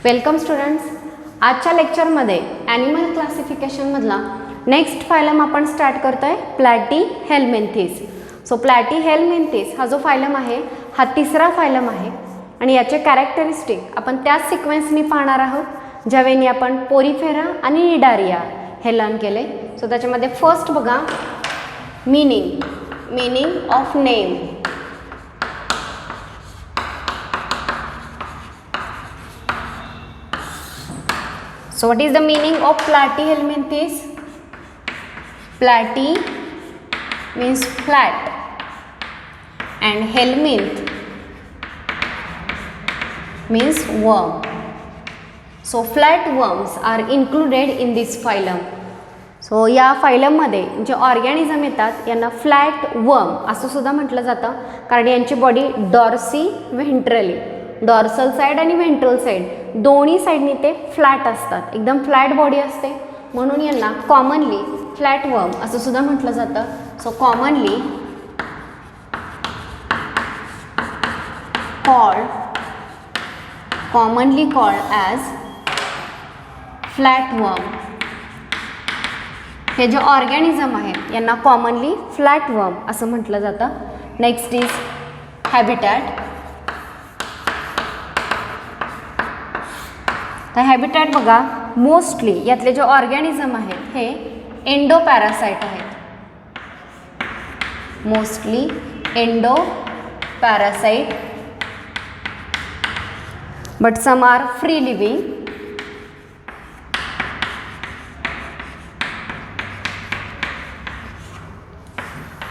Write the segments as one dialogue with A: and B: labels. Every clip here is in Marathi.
A: Welcome students. आजच्या लेक्चरमध्ये ॲनिमल क्लासिफिकेशनमधला नेक्स्ट फायलम आपण स्टार्ट करतो आहे प्लॅटीहेल्मिंथेस. सो प्लॅटीहेल्मिंथेस हा जो फायलम आहे हा तिसरा फायलम आहे आणि याचे कॅरेक्टरिस्टिक आपण त्याच सिक्वेन्सनी पाहणार आहोत ज्यावेळी आपण पोरिफेरा आणि निडारिया हे लर्न केले. सो त्याच्यामध्ये फर्स्ट बघा meaning of name. So what is the meaning of platyhelminthes? Platy means flat and helminth means worm. So flat worms are included in this phylum. So या फायलम मध्ये जे ऑर्गॅनिझम येतात यांना फ्लॅट वर्म असं सुद्धा म्हटलं जातं कारण यांची बॉडी डॉर्सी व्हेंट्रली डॉर्सल साईड आणि व्हेंट्रल साईड दोन्ही साईडनी ते फ्लॅट असतात, एकदम फ्लॅट बॉडी असते म्हणून यांना कॉमनली फ्लॅट वर्म असं सुद्धा म्हटलं जातं. So commonly called as flat worm. हे जे ऑर्गॅनिझम आहेत यांना कॉमनली फ्लॅट वर्म असं म्हटलं जातं. Next is habitat. तर हॅबिटॅट बघा मोस्टली यातले जे ऑर्गॅनिझम आहेत हे एंडोपॅरासाइट आहेत. Mostly endoparasite but some are free living.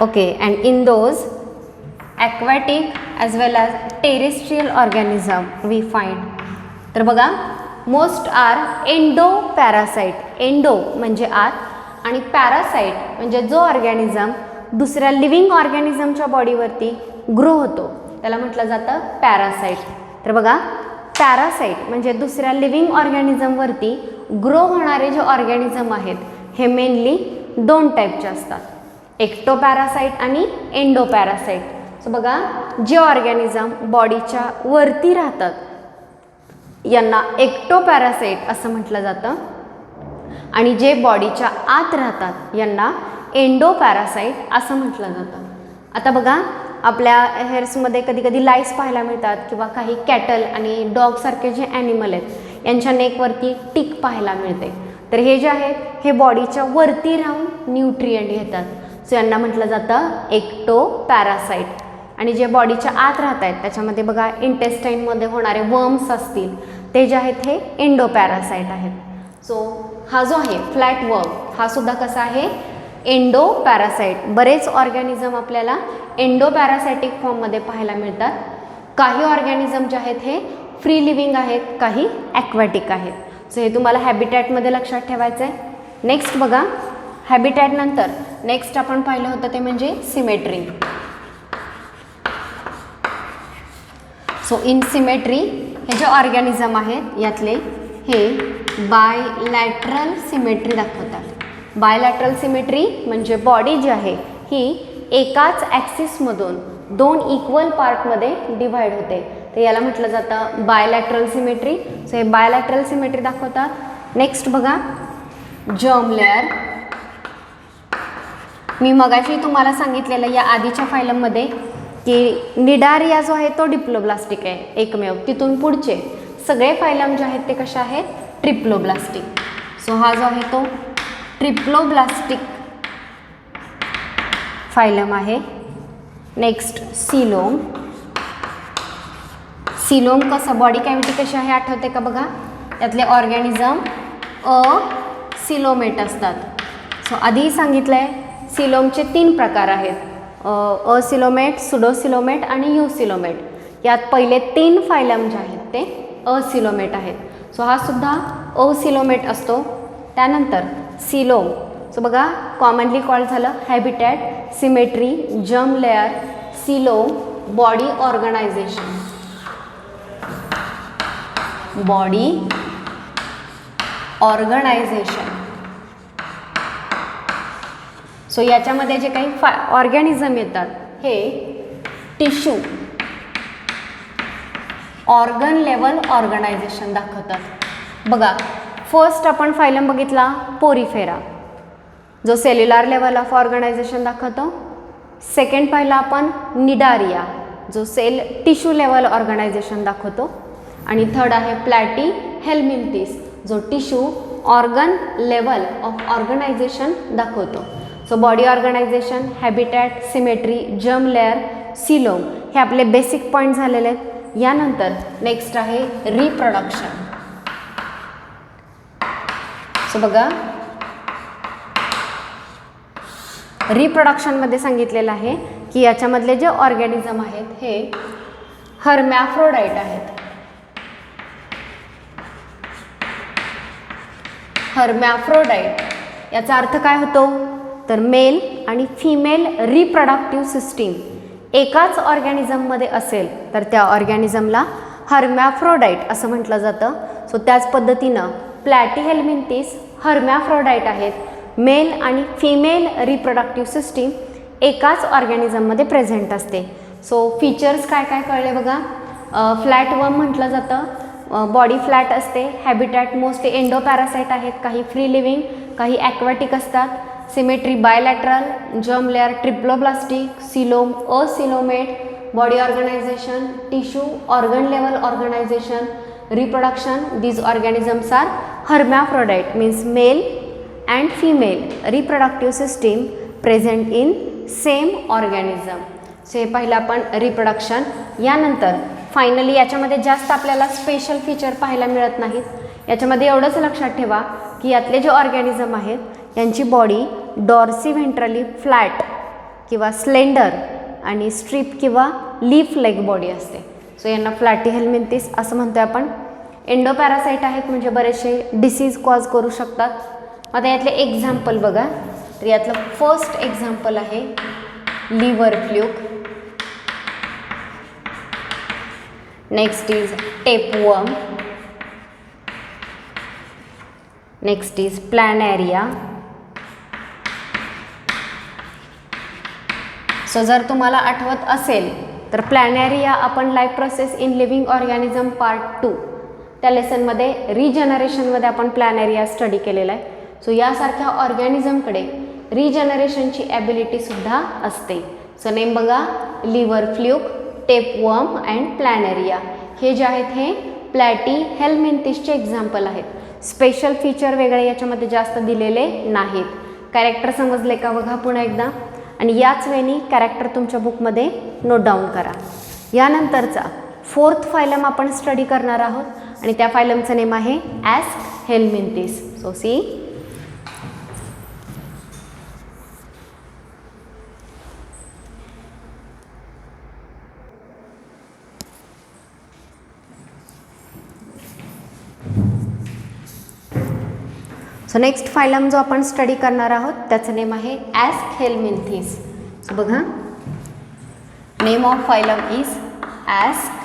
A: Okay, and in those aquatic as well as terrestrial organism we find. तर बघा most are endoparasite. Endo म्हणजे आत आणि पॅरासाइट म्हणजे जो ऑर्गॅनिझम दुसऱ्या लिव्हिंग ऑर्गॅनिझमच्या बॉडीवरती ग्रो होतो त्याला म्हटलं जातं पॅरासाइट. तर बघा पॅरासाइट म्हणजे दुसऱ्या लिव्हिंग ऑर्गॅनिझमवरती ग्रो होणारे जे ऑर्गॅनिझम आहेत हे मेनली दोन टाईपचे असतात, एक्टोपॅरासाइट आणि एंडोपॅरासाइट. सो बघा जे ऑर्गॅनिझम बॉडीच्या वरती राहतात यांना एक्टोपॅरासाइट असं म्हटलं जातं आणि जे बॉडीच्या आत राहतात यांना एंडोपॅरासाइट असं म्हटलं जातं. आता बघा आपल्या हेअर्समध्ये कधी कधी लाईस पाहायला मिळतात किंवा काही कॅटल आणि डॉगसारखे जे ॲनिमल आहेत यांच्या नेकवरती टिक पाहायला मिळते. तर हे जे आहेत हे बॉडीच्या वरती राहून न्यूट्रिएंट घेतात. सो यांना म्हटलं जातं एक्टोपॅरासाइट. आणि जे बॉडीच्या आत राहत आहेत त्याच्यामध्ये बघा इंटेस्टाईनमध्ये होणारे वर्म्स असतील ते जे आहेत हे एंडोपॅरासाइट आहेत. सो हा जो आहे फ्लॅट वर्म हा सुद्धा कसा आहे एंडोपॅरासाइट. बरेच ऑर्गॅनिझम आपल्याला एंडोपॅरासायटिक फॉर्ममध्ये पाहायला मिळतात. काही ऑर्गॅनिझम जे आहेत हे फ्री लिव्हिंग आहेत, काही ॲक्वॅटिक आहेत. सो हे तुम्हाला हॅबिटॅटमध्ये लक्षात ठेवायचं आहे. नेक्स्ट बघा हॅबिटॅट नंतर नेक्स्ट आपण पाहिलं होतं ते म्हणजे सिमेट्री. सो इन सिमेट्री हे जे ऑर्गॅनिझम आहेत यातले हे बायलॅटरल सिमेट्री दाखवतात. बायलॅटरल सिमेट्री म्हणजे बॉडी जी आहे ही एकाच ॲक्सिसमधून दोन इक्वल पार्टमध्ये डिव्हाइड होते तर याला म्हटलं जातं बायलॅटरल सिमेट्री. सो हे बायलॅटरल सिमेट्री दाखवतात. नेक्स्ट बघा जर्म लेअर. मी मगाशी तुम्हाला सांगितलेलं या आधीच्या फायलममध्ये की निडारिया जो आहे तो डिप्लोब्लास्टिक आहे एकमेव. तिथून पुढचे सगळे फायलम जे आहेत ते कसे आहेत ट्रिप्लोब्लास्टिक. सो हा जो आहे तो ट्रिप्लोब्लास्टिक फायलम आहे. Next coelom. सिलोम कसं बॉडी कॅव्हिटी कशी आहे आठवते का बघा. यातले ऑर्गॅनिझम सिलोमेट असतात. सो आधीही सांगितलं आहे सिलोमचे 3 प्रकार आहेत, सिलोमेट, सुडोसिलोमेट आणि युसिलोमेट. यात पहिले 3 फायलम जे आहेत ते सिलोमेट आहेत. सो हा सुद्धा सिलोमेट असतो. त्यानंतर सिलोम. सो बघा कॉमनली कॉल झालं habitat, symmetry, germ layer, coelom, body organisation. Body organisation. So याच्यामध्ये जे काही ऑर्गॅनिझम येतात हे टिश्यू ऑर्गन लेवल ऑर्गनायझेशन दाखवतात. बघा, फर्स्ट आपण फायलम बघितला पोरिफेरा, जो सेल्युलर लेवल ऑफ ऑर्गनायझेशन दाखवतो. सेकंड पाहिला आपण निडारिया, जो सेल टिश्यू लेवल ऑर्गनायझेशन दाखवतो. आणि थर्ड आहे प्लॅटी हेल्मिंथिस, जो tissue organ level of organization दाखवतो. So body organization, habitat, symmetry, germ layer, coelom हे आपले बेसिक पॉईंट झालेले आहेत. यानंतर नेक्स्ट आहे रिप्रोडक्शन. सो बघा, रिप्रोडक्शनमध्ये सांगितलेलं आहे की याच्यामधले जे ऑर्गॅनिझम आहेत हे हर्मॅफ्रोडाईट आहेत. हर्मॅफ्रोडाईट याचा अर्थ काय होतो, तर मेल आणि फिमेल रिप्रोडक्टिव्ह सिस्टीम एकाच ऑर्गॅनिझममध्ये असेल तर त्या ऑर्गॅनिझमला हर्मॅफ्रोडाईट असं म्हटलं जातं. सो त्याच पद्धतीनं प्लॅटीहेल्मिंथिस हर्मॅफ्रोडाईट आहेत. मेल आणि फिमेल रिप्रोडक्टिव्ह सिस्टीम एकाच ऑर्गॅनिझममध्ये प्रेझेंट असते. सो फीचर्स काय काय कळले बघा. फ्लॅट वर्म म्हटलं जातं, बॉडी फ्लॅट असते. हॅबिटॅट मोस्टली एंडोपॅरासाइट आहेत, काही फ्री लिव्हिंग, काही ॲक्वॅटिक असतात. Symmetry bilateral, germ layer triploblastic, coelom acoelomate, body organization, tissue organ level organization, reproduction. These organisms are hermaphrodite means male and female reproductive system present in same organism. So हे पहिलं आपण रिप्रोडक्शन. यानंतर फायनली याच्यामध्ये जास्त आपल्याला स्पेशल फीचर पाहायला मिळत नाहीत. याच्यामध्ये एवढंच लक्षात ठेवा की यातले जे ऑर्गॅनिझम आहेत यांची बॉडी डॉर्सी व्हेंट्रली फ्लॅट किंवा स्लेंडर आणि स्ट्रीप किंवा लीफ लेग बॉडी असते. सो यांना प्लॅटीहेल्मिंथिस असं म्हणतो आपण. एंडोपॅरासाइट आहेत म्हणजे बरेचसे डिसीज कॉज करू शकतात. आता यातले एक्झाम्पल बघा. तर यातलं फर्स्ट एक्झाम्पल आहे liver fluke. Next is tapeworm. Next is planaria. So जर तुम्हाला आठवत असेल तर प्लॅनेरिया आपण life process in living organism part 2 त्या लेसनमध्ये रिजनरेशनमध्ये आपण प्लॅनेरिया स्टडी केलेला आहे. सो यासारख्या ऑर्गॅनिझमकडे रिजनरेशनची ॲबिलिटीसुद्धा असते. सो नेम बघा, liver fluke, tapeworm and planaria. हे जे आहेत हे प्लॅटीहेल्मिंथिसचे एक्झाम्पल आहेत. स्पेशल फीचर वेगळे याच्यामध्ये जास्त दिलेले नाहीत. कॅरेक्टर समजले का बघा पुन्हा एकदा, आणि याच वेळी कॅरेक्टर तुमच्या बुकमध्ये नोट डाऊन करा. यानंतरचा फोर्थ फायलम आपण स्टडी करणार आहोत आणि त्या फायलमचं नेम आहे aschelminthes. So see, so next phylum जो आपण स्टडी करणार आहोत त्याचं नेम आहे ॲस्कहेल्मिंथिस. सो बघा, name of phylum is aschelminthes.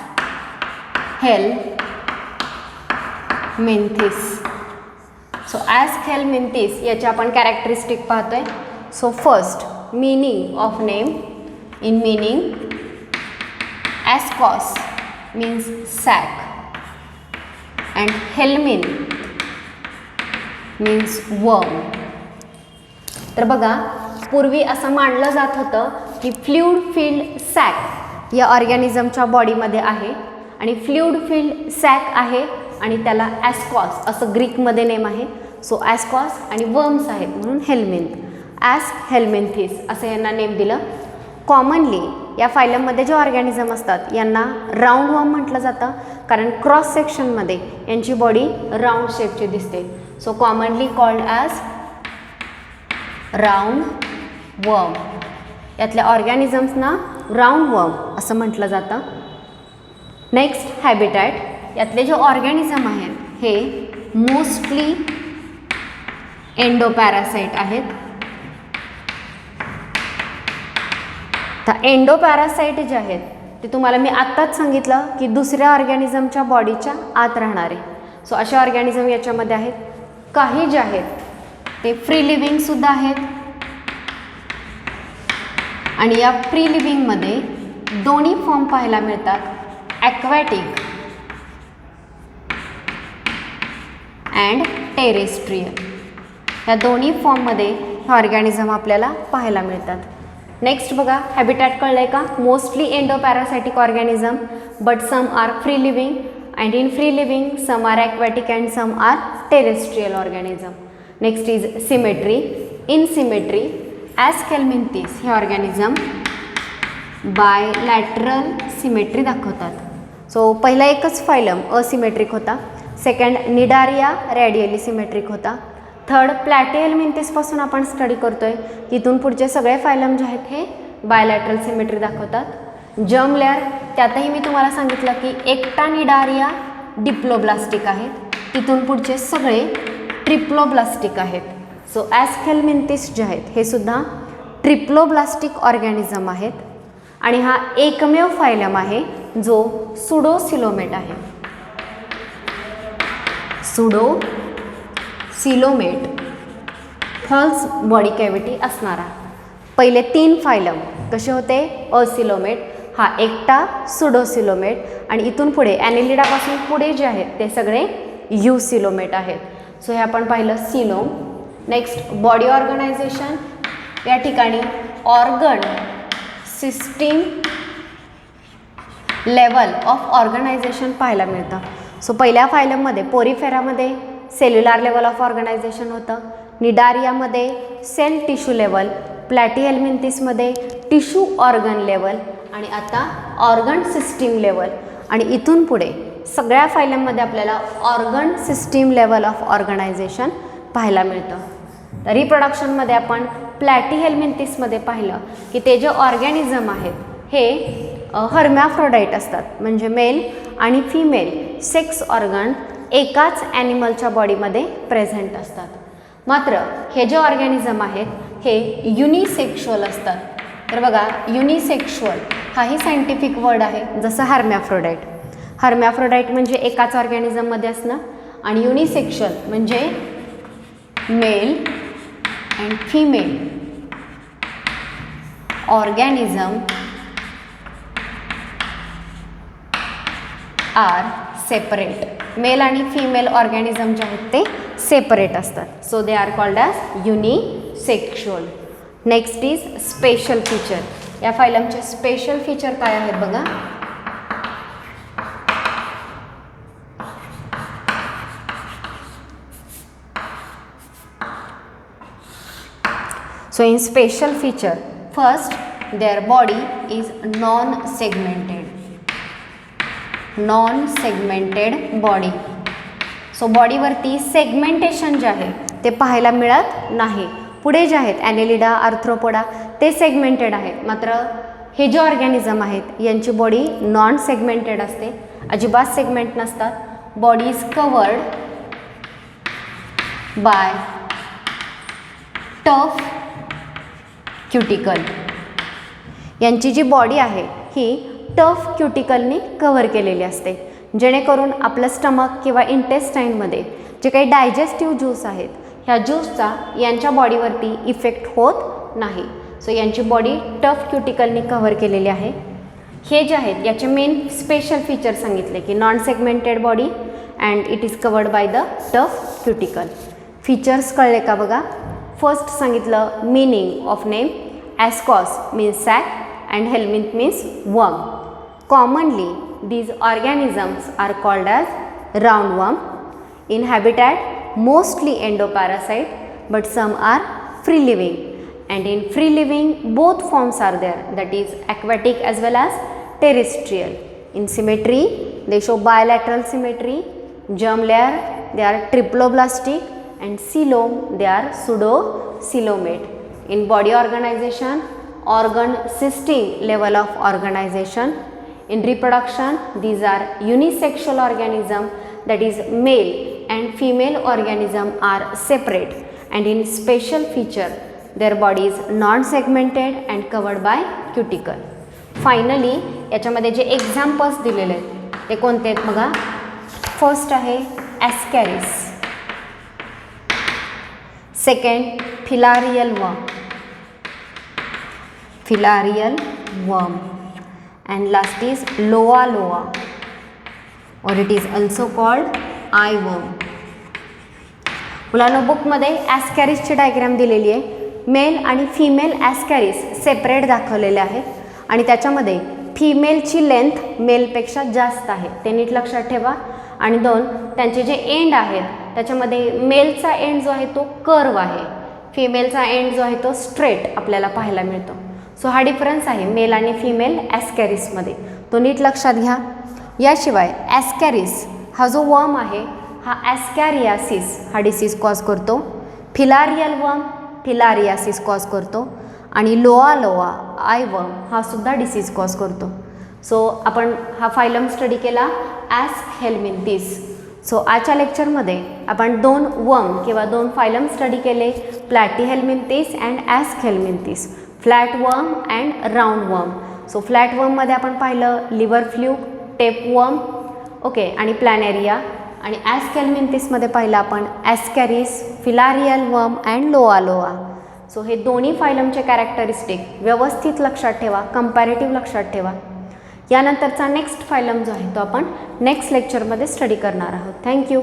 A: So aschelminthes याचे आपण कॅरेक्टरिस्टिक पाहतोय. So first, meaning of name. In meaning, ascus means sac and helmin means worm. तर बघा, पूर्वी असं मानलं जात होतं की फ्लूइड फिल्ड सॅक या ऑर्गॅनिझमच्या बॉडीमध्ये आहे आणि फ्लूइड फिल्ड सॅक आहे आणि त्याला ॲस्कॉस असं ग्रीकमध्ये नेम आहे. सो ॲस्कॉस आणि वर्म्स आहेत म्हणून हेल्मिन. ॲस्कहेल्मिंथिस असं यांना नेम दिलं. कॉमनली या फायलममध्ये जे ऑर्गॅनिझम असतात यांना राऊंड वर्म म्हटलं जातं कारण क्रॉस सेक्शनमध्ये यांची बॉडी राऊंड शेपची दिसते. So commonly called as round worm. यातल्या ऑर्गॅनिझम्सना राऊंड वर्म असं म्हटलं जातं. Next, habitat. यातले जे ऑर्गॅनिझम आहेत हे मोस्टली एंडोपॅरासाइट आहेत. तर एंडोपॅरासाइट जे आहेत ते तुम्हाला मी आत्ताच सांगितलं की दुसऱ्या ऑर्गॅनिझमच्या बॉडीच्या आत राहणारे. सो अशा ऑर्गॅनिझम याच्यामध्ये आहेत. काही जे आहेत ते फ्री लिव्हिंगसुद्धा आहेत आणि या फ्री लिव्हिंगमध्ये दोन्ही फॉर्म पाहायला मिळतात, ॲक्वॅटिक अँड टेरेस्ट्रियल. ह्या दोन्ही फॉर्ममध्ये हे ऑर्गॅनिझम आपल्याला पाहायला मिळतात. नेक्स्ट बघा, हॅबिटॅट कळलं आहे का? Mostly endoparasitic organism but some are free living and in free living some are aquatic and some are terrestrial organism. Next is symmetry. In symmetry aschelminthes हे ऑर्गॅनिझम बायलॅटरल सिमेट्री दाखवतात. सो पहिला एकच फायलम असिमेट्रिक होता. सेकंड निडारिया रेडियली सिमेट्रिक होता. थर्ड प्लॅटिहेल्मिंथिसपासून आपण स्टडी करतोय. इथून पुढचे सगळे फायलम जे आहेत हे बायलॅटरल सिमेट्री दाखवतात. जर्म लेअर त्यातही मी तुम्हाला सांगितलं की एकटा निडारिया डिप्लोब्लास्टिक आहेत. तिथून पुढचे सगळे ट्रिप्लोब्लास्टिक आहेत. सो ॲस्केल्मिंथिस जे आहेत हे सुद्धा ट्रिप्लोब्लास्टिक ऑर्गॅनिझम आहेत. आणि हा एकमेव फायलम आहे जो सुडोसिलोमेट आहे. सुडोसिलोमेट फॉल्स बॉडी कॅव्हिटी असणारा. पहिले 3 फायलम कसे होते? असिलोमेट, हा एकटा सुडोसिलोमेट, आणि इथून पुढे ॲनेलिडापासून पुढे जे आहेत ते सगळे युसिलोमेट आहेत. सो हे आपण पाहिलं सिलोम. Next body organization. या ठिकाणी organ system level of organisation पाहायला मिळतं. सो पहिल्या फायलममध्ये पोरिफेरामध्ये सेल्युलार लेवल ऑफ ऑर्गनायझेशन होतं. निडारियामध्ये सेल टिश्यू लेवल, प्लॅटिहेल्मिंथिसमध्ये टिश्यू ऑर्गन लेवल, आणि आता ऑर्गन सिस्टीम लेवल. आणि इथून पुढे सगळ्या फायलममध्ये आपल्याला organ system level of organisation पाहायला मिळतं. तर रिप्रोडक्शनमध्ये आपण प्लॅटिहेल्मिंथिसमध्ये पाहिलं की ते जे ऑर्गॅनिझम आहेत हे हर्मॅफ्रोडाईट असतात, म्हणजे मेल आणि फिमेल सेक्स ऑर्गन एकाच ॲनिमलच्या बॉडीमध्ये प्रेझेंट असतात. मात्र हे जे ऑर्गॅनिझम आहेत हे युनिसेक्शुअल असतात. तर बघा, युनिसेक्शुअल हाही सायंटिफिक वर्ड आहे, जसं हर्मॅफ्रोडाईट. हर्मॅफ्रोडाईट म्हणजे एकाच ऑर्गॅनिझममध्ये असणं, आणि युनिसेक्शुअल म्हणजे male and female organism are separate. Male आणि फिमेल ऑर्गॅनिझम जे आहेत ते सेपरेट असतात. So they are called as unisexual. Next is special feature. या फायलमचे स्पेशल फीचर काय आहेत बघा. So in special feature, first their body is non-segmented body. So बॉडीवरती सेगमेंटेशन जे आहे ते पाहायला मिळत नाही. पुढे जे आहेत ॲनेलिडा, आर्थ्रोपोडा ते सेगमेंटेड आहेत. मात्र हे जे ऑर्गॅनिझम आहेत यांची बॉडी नॉन सेगमेंटेड असते, अजिबात सेगमेंट नसतात. Body is covered bye tough cuticle. यांची जी बॉडी आहे ही टफ क्युटिकलनी कव्हर केलेली असते, जेणेकरून आपलं स्टमक किंवा इंटेस्टाईनमध्ये जे काही डायजेस्टिव्ह ज्यूस आहेत ह्या ज्यूसचा यांच्या बॉडीवरती इफेक्ट होत नाही. सो यांची बॉडी टफ क्युटिकलनी कव्हर केलेली आहे. हे जे आहेत याचे मेन स्पेशल फीचर सांगितले की non segmented body and it is covered by the tough cuticle. Features कळले का बघा. फर्स्ट सांगितलं meaning of name. Askos means sac and helminth means worm. Commonly these organisms are called as roundworm. In habitat mostly endoparasite but some are free living, and in free living both forms are there, that is aquatic as well as terrestrial. In symmetry they show bilateral symmetry. Germ layer they are triploblastic, and coelom they are pseudocoelomate. In body organization, organ system level of organization. In reproduction, these are unisexual organism, that is male and female organism are separate, and in special feature their body is non-segmented and covered by cuticle. Finally याच्यामध्ये जे एक्झाम्पल्स दिलेले आहेत ते कोणते आहेत बघा. फर्स्ट आहे Ascaris, second filarial worm, and last is loa, or it is also called eyeworm. मुलांनो बुकमध्ये ॲस्कॅरिसची डायग्राम दिलेली आहे. मेल आणि फिमेल ॲस्कॅरिस सेपरेट दाखवलेले आहेत आणि त्याच्यामध्ये फिमेलची लेंथ मेलपेक्षा जास्त आहे, ते नीट लक्षात ठेवा. आणि 2 त्यांचे जे एंड आहेत त्याच्यामध्ये मेलचा एंड जो आहे तो कर्व आहे, फिमेलचा एंड जो आहे तो स्ट्रेट आपल्याला पाहायला मिळतो. सो हा डिफरन्स आहे मेल आणि फिमेल ॲस्कॅरिसमध्ये, तो नीट लक्षात घ्या. याशिवाय ॲस्कॅरिस हा जो वर्म आहे हा ॲस्कॅरियासिस हा डिसीज कॉज करतो, फिलारियल वर्म फिलारियासिस कॉज करतो आणि लोआ लोआ आय वर्म हा सुद्धा डिसीज कॉज करतो. सो आपण हा फायलम स्टडी केला ॲस्कहेल्मिंथिस. सो आजच्या लेक्चरमध्ये आपण 2 वर्म किंवा 2 फायलम स्टडी केले, platyhelminthes and aschelminthes, flat worm and round worm. So flat वर्ममध्ये आपण पाहिलं लिव्हर फ्ल्यूक, टेपवर्म, ओके, आणि प्लॅनेरिया. आणि ॲस्कहेल्मिंथिसमध्ये पाहिलं आपण ॲस्कॅरिस, फिलारियल वर्म अँड लोआ लोआ. सो हे दोन्ही फायलमचे कॅरेक्टरिस्टिक व्यवस्थित लक्षात ठेवा, कंपॅरेटिव्ह लक्षात ठेवा. यानंतरचा नेक्स्ट फायलम जो आहे तो आपण नेक्स्ट लेक्चरमध्ये स्टडी करणार आहोत. थँक्यू.